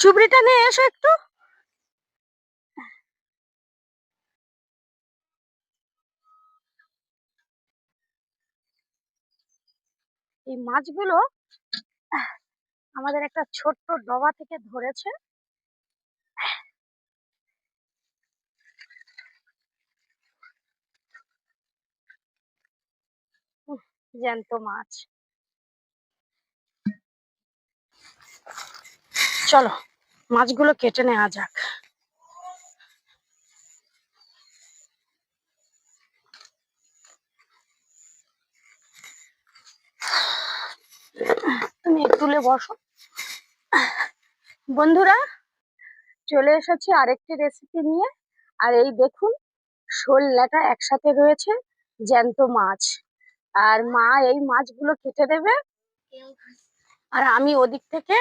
চুবড়িটা নিয়ে এসো একটু। এই মাছগুলো আমাদের একটা ছোট্ট ডবা থেকে ধরেছে। জ্যান্ত মাছ। চলো মাছগুলো কেটে নেওয়া যাক। তুমি তুলে বসো। বন্ধুরা, চলে এসেছি আরেকটি রেসিপি নিয়ে। আর এই দেখুন, শোল ল্যাটা একসাথে রয়েছে, জ্যান্ত মাছ। আর মা এই মাছগুলো কেটে দেবে, আর আমি ওদিক থেকে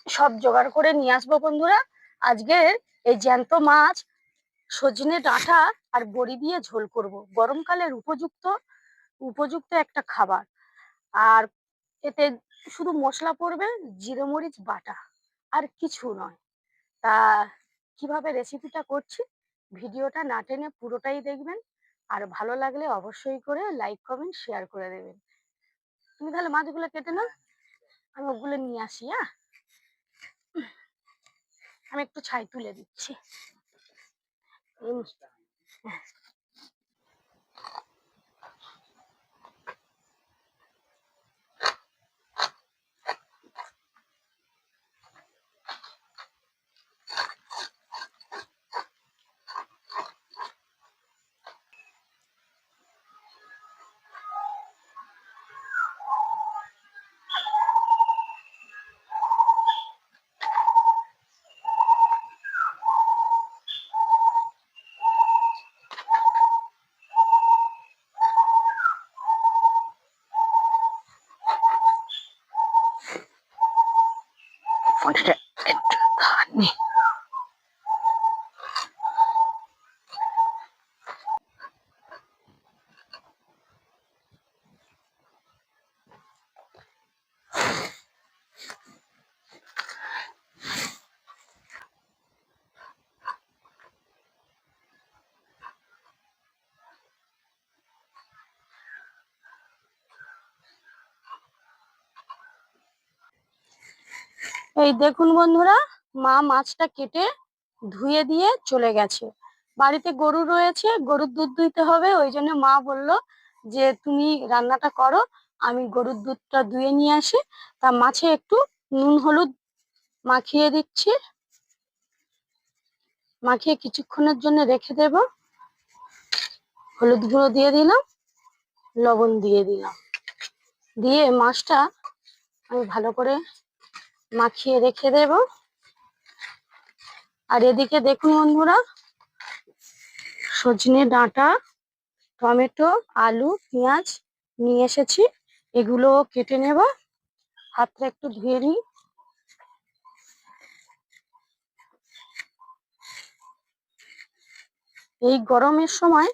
সব জোগাড় করে নিয়ে আসবো। বন্ধুরা, আজকের এই জ্যান্ত মাছ সজনে ডাঁটা আর বড়ি দিয়ে ঝোল করব। গরমকালের উপযুক্ত উপযুক্ত একটা খাবার। আর এতে শুধু মশলা পড়বে, জিরে মরিচ বাটা, আর কিছু নয়। তা কিভাবে রেসিপিটা করছি, ভিডিওটা না টেনে পুরোটাই দেখবেন। আর ভালো লাগলে অবশ্যই করে লাইক কমেন্ট শেয়ার করে দেবেন। তুমি তাহলে মাছগুলো কেটে নাও, আমি ওগুলো নিয়ে আসি। হ্যাঁ, আমি একটু ছাই তুলে দিচ্ছি। ফোনটা একটু ধানি। এই দেখুন বন্ধুরা, মা মাছটা কেটে ধুয়ে দিয়ে চলে গেছে। বাড়িতে গরু রয়েছে, গরুর দুধ দুইতে হবে, ওই জন্য মা বলল যে তুমি রান্নাটা করো, আমি গরুর দুধটা ধুয়ে নিয়ে আসি। তা মাছে একটু নুন হলুদ মাখিয়ে দিচ্ছি, মাখিয়ে কিছুক্ষণের জন্য রেখে দেব। হলুদ গুঁড়ো দিয়ে দিলাম, লবণ দিয়ে দিলাম, দিয়ে মাছটা আমি ভালো করে মাখিয়ে রেখে দেব। আর এদিকে দেখুন বন্ধুরা, সজনে ডাঁটা, টমেটো, আলু, পেঁয়াজ নিয়ে এসেছি, এগুলো কেটে নেব। হাতটা একটু ধুয়ে নিই। এই গরমের সময়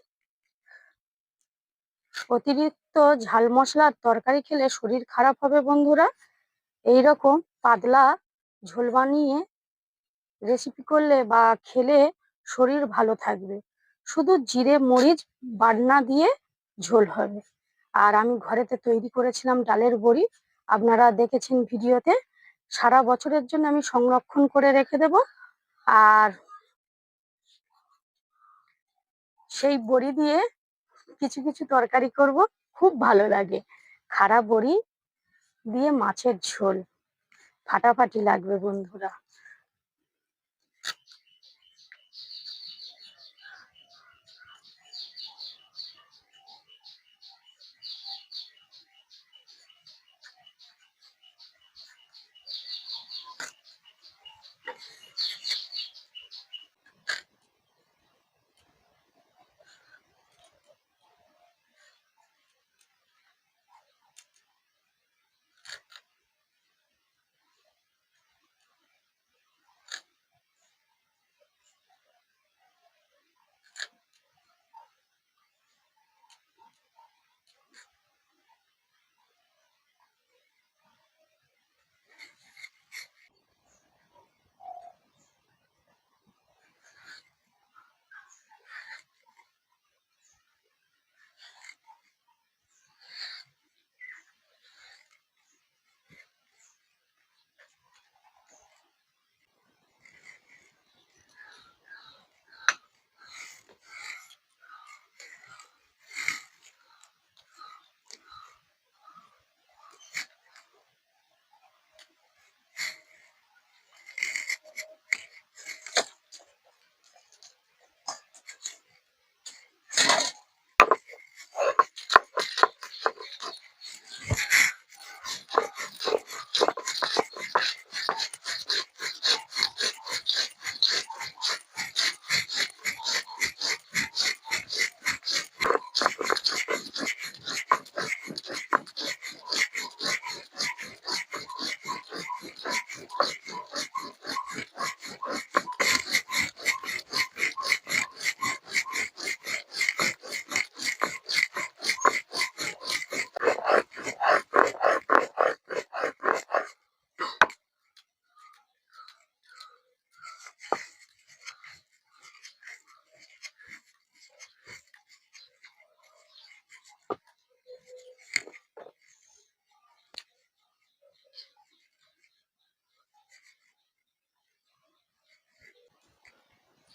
অতিরিক্ত ঝাল মশলার তরকারি খেলে শরীর খারাপ হবে বন্ধুরা। এইরকম পাতলা ঝোল বানিয়ে রেসিপি করলে বা খেলে শরীর ভালো থাকবে। শুধু জিরে মরিচ বাটনা দিয়ে ঝোল হবে। আর আমি ঘরেতে তৈরি করেছিলাম ডালের বড়ি, আপনারা দেখেছেন ভিডিওতে। সারা বছরের জন্য আমি সংরক্ষণ করে রেখে দেব। আর সেই বড়ি দিয়ে কিছু কিছু তরকারি করব, খুব ভালো লাগে। খাড়া বড়ি দিয়ে মাছের ঝোল ফাটাফাটি লাগবে বন্ধুরা।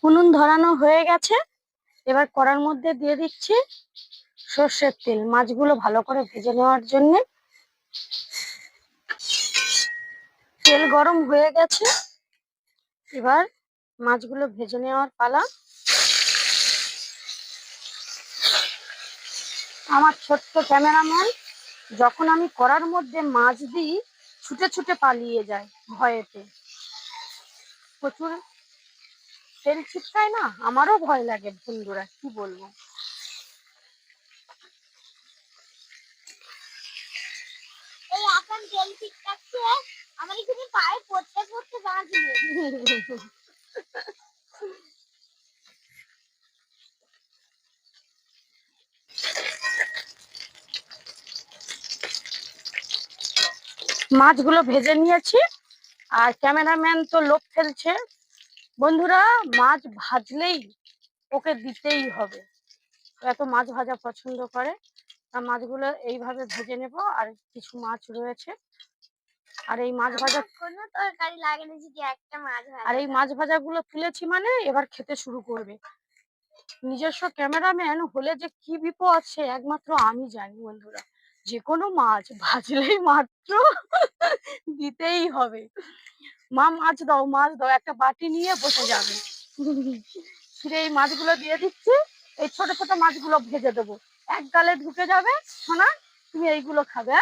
উনুন ধরানো হয়ে গেছে। এবার কড়ার মধ্যে দিয়ে দিচ্ছি সর্ষের তেল, মাছগুলো ভালো করে ভেজে নেওয়ার জন্য। তেল গরম হয়ে গেছে, এবার মাছগুলো ভেজে নেওয়ার পালা। আমার ছোট্ট ক্যামেরাম্যান যখন আমি কড়ার মধ্যে মাছ দিই ছুটে ছুটে পালিয়ে যায় ভয়েতে। প্রচুর তেল ছিটকায় না, আমারও ভয় লাগে বন্ধুরা, কি বলবো। এই এখন তেল ছিটকাচ্ছে, আমার এখানে পায়ে পড়তে পড়তে বাঁচবে। মাছগুলো ভেজে নিয়েছি, আর ক্যামেরাম্যান তো লোভ ফেলছে। বন্ধুরা, মাছ ভাজলেই ওকে দিতেই হবে, এত মাছ ভাজা পছন্দ করে। আর মাছগুলো এইভাবে ভেজে নেব। আর কিছু মাছ রয়েছে, আর এই মাছ ভাজা কোনো তরকারি লাগে না যদি একটা মাছ ভাজা। আর এই মাছ ভাজাগুলো তুলেছি মানে এবার খেতে শুরু করবে। নিজস্ব ক্যামেরাম্যান হলে যে কি বিপদ সে একমাত্র আমি জানি বন্ধুরা। যে কোনো মাছ ভাজলেই মাত্র দিতেই হবে। মা মাছ দাও, মাছ দাও, একটা বাটি নিয়ে বসে যাবে। ফিরে এই মাছগুলো দিয়ে দিচ্ছি। এই ছোট ছোট মাছগুলো ভেজে দেবো, এক গালে ঢুকে যাবে। সোনা, তুমি এইগুলো খাবে।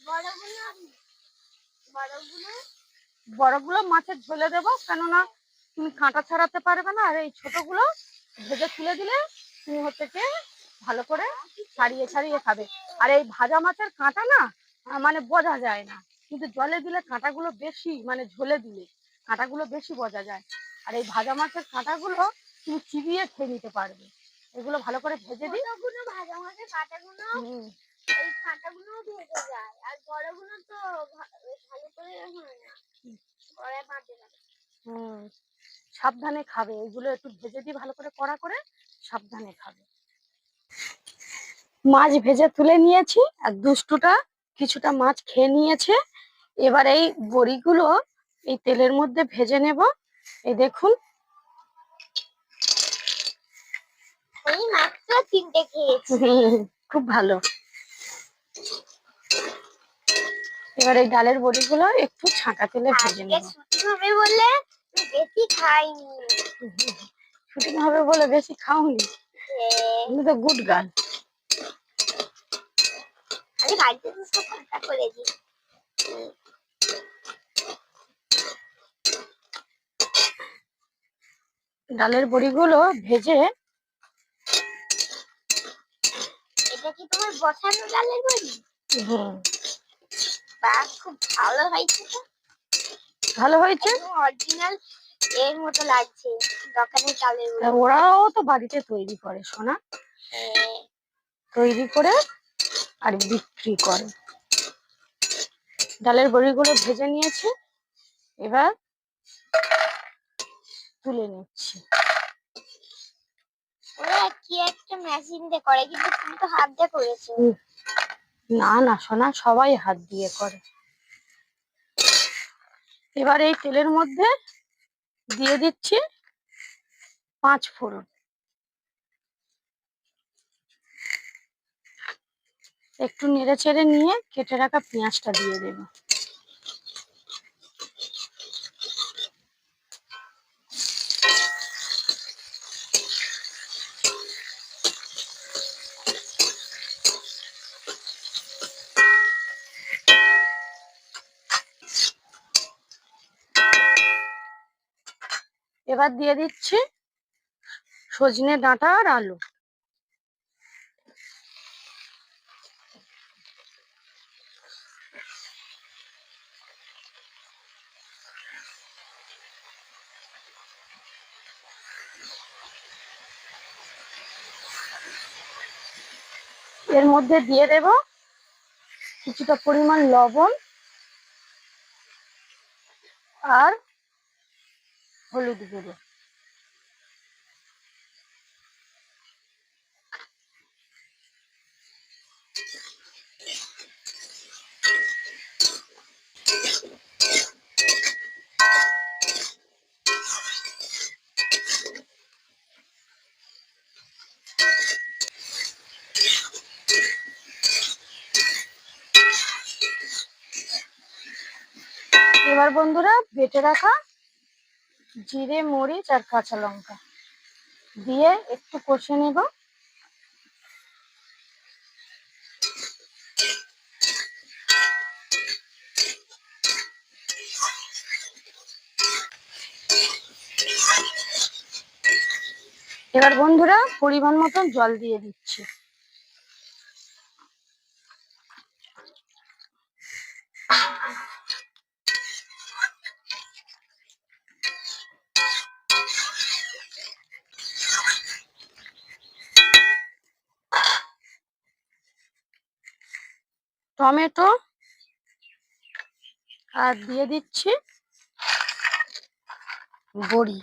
বড়গুলো বড়গুলো বড়গুলো মাছের ঝোলে দেবো, কেননা তুমি কাঁটা ছাড়াতে পারবে না। আর এই ছোটগুলো ভেজে তুলে দিলে তুমি হচ্ছে কি ভালো করে ছাড়িয়ে ছাড়িয়ে খাবে। আর এই ভাজা মাছের কাঁটা না মানে বোঝা যায় না, কিন্তু জলে দিলে কাঁটাগুলো বেশি, মানে ঝোলে দিলে কাঁটাগুলো বেশি বোঝা যায়। আর এই ভাজা মাছের কাঁটাগুলো তুমি চিবিয়ে খেয়ে নিতে পারবে। এগুলো ভালো করে ভেজে দিই। ভাজা মাছের কাঁটাগুলো, এই কাঁটাগুলো ভেজে যায়, আর বড়গুলো তো ভালো করে হয় না, কড়াই পাতে না। সাবধানে খাবে, এগুলো একটু ভেজে দিই ভালো করে, কড়া করে, সাবধানে খাবে। মাছ ভেজে তুলে নিয়েছি, আর দুষ্টুটা কিছুটা মাছ খেয়ে নিয়েছে। এবার এই বড়িগুলো এই তেলের মধ্যে ভেজে নেব। এই দেখুন, এই মাত্র 3টে খেয়েছি। খুব ভালো। এবার এই ডালের বড়িগুলো একটু ছাঁকা তেলে ভেজে নেব। শুটিং হবে বলে বেশি খাইনি। শুটিং হবে বলে বেশি খাওনি, তুমি তো গুড গার্ল। আমি বাড়িতে তো সব ঠান্ডা করে দিই। ডালের বড়িগুলো ভেজে। এটা কি তোমার বসানো ডালের বড়ি? বাহ, খুব ভালো হয়েছে তো। ভালো হয়েছে, অরিজিনাল এর মতো লাগছে দোকানের চালের বড়ি। ওরাও তো বাড়িতে তৈরি করে সোনা, তৈরি করে আর বিক্রি করে। ডালের বড়িগুলো ভেজে নিয়েছি, এবার তুলে নিচ্ছি। ওরা কি একটা মেশিন দিয়ে করে, কিন্তু তুমি তো হাত দিয়ে করেছো। না না সোনা, সবাই হাত দিয়ে করে। এবার এই তেলের মধ্যে দিয়ে দিচ্ছি 5 ফোড়ন। একটু নেড়ে চেড়ে নিয়ে কেটে রাখা পেঁয়াজটা দিয়ে দেব। এবার দিয়ে দিচ্ছি সজনে ডাঁটা আর আলু। এর মধ্যে দিয়ে দেব কিছুটা পরিমাণ লবণ আর হলুদ গুঁড়ো। এবার বন্ধুরা বেটে রাখা জিরে, মরিচ আর কাঁচা লঙ্কা দিয়ে একটু কষে নেব। এবার বন্ধুরা পরিমাণ মতন জল দিয়ে দিচ্ছি। টমেটো আর দিয়ে দিচ্ছি বড়ি।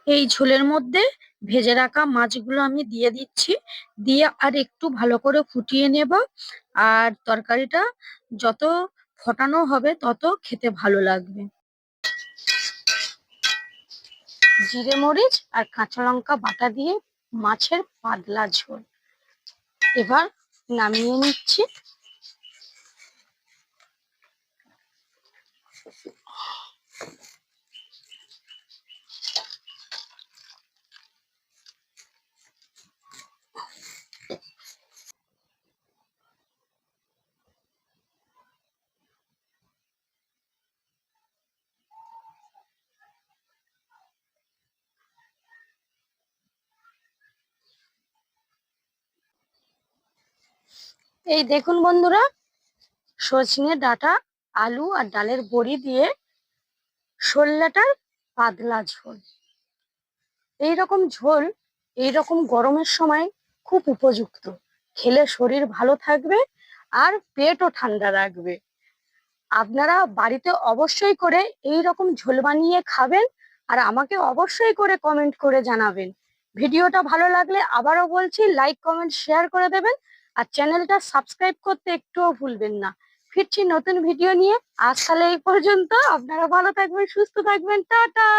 এই ঝোলের মধ্যে ভেজে রাখা মাছগুলো আমি দিয়ে দিচ্ছি, দিয়ে আর একটু ভালো করে ফুটিয়ে নেব। আর তরকারিটা যত ফোটানো হবে তত খেতে ভালো লাগবে। জিরে, মরিচ আর কাঁচা লঙ্কা বাটা দিয়ে মাছের পাতলা ঝোল এবার নামিয়ে নিচ্ছি। এই দেখুন বন্ধুরা, সজনে ডাঁটা, আলু আর ডালের বড়ি দিয়ে শোল-ল্যাটার পাতলা ঝোল। এইরকম ঝোল এইরকম গরমের সময় খুব উপযুক্ত। খেলে শরীর ভালো থাকবে আর পেটও ঠান্ডা রাখবে। আপনারা বাড়িতে অবশ্যই করে এই রকম ঝোল বানিয়ে খাবেন আর আমাকে অবশ্যই করে কমেন্ট করে জানাবেন। ভিডিওটা ভালো লাগলে আবারও বলছি লাইক, কমেন্ট, শেয়ার করে দেবেন আর চ্যানেলটা সাবস্ক্রাইব করতে একটুও ভুলবেন না। ফিরছি নতুন ভিডিও নিয়ে। আজ তাহলে এই পর্যন্ত। আপনারা ভালো থাকবেন, সুস্থ থাকবেন, টাটা।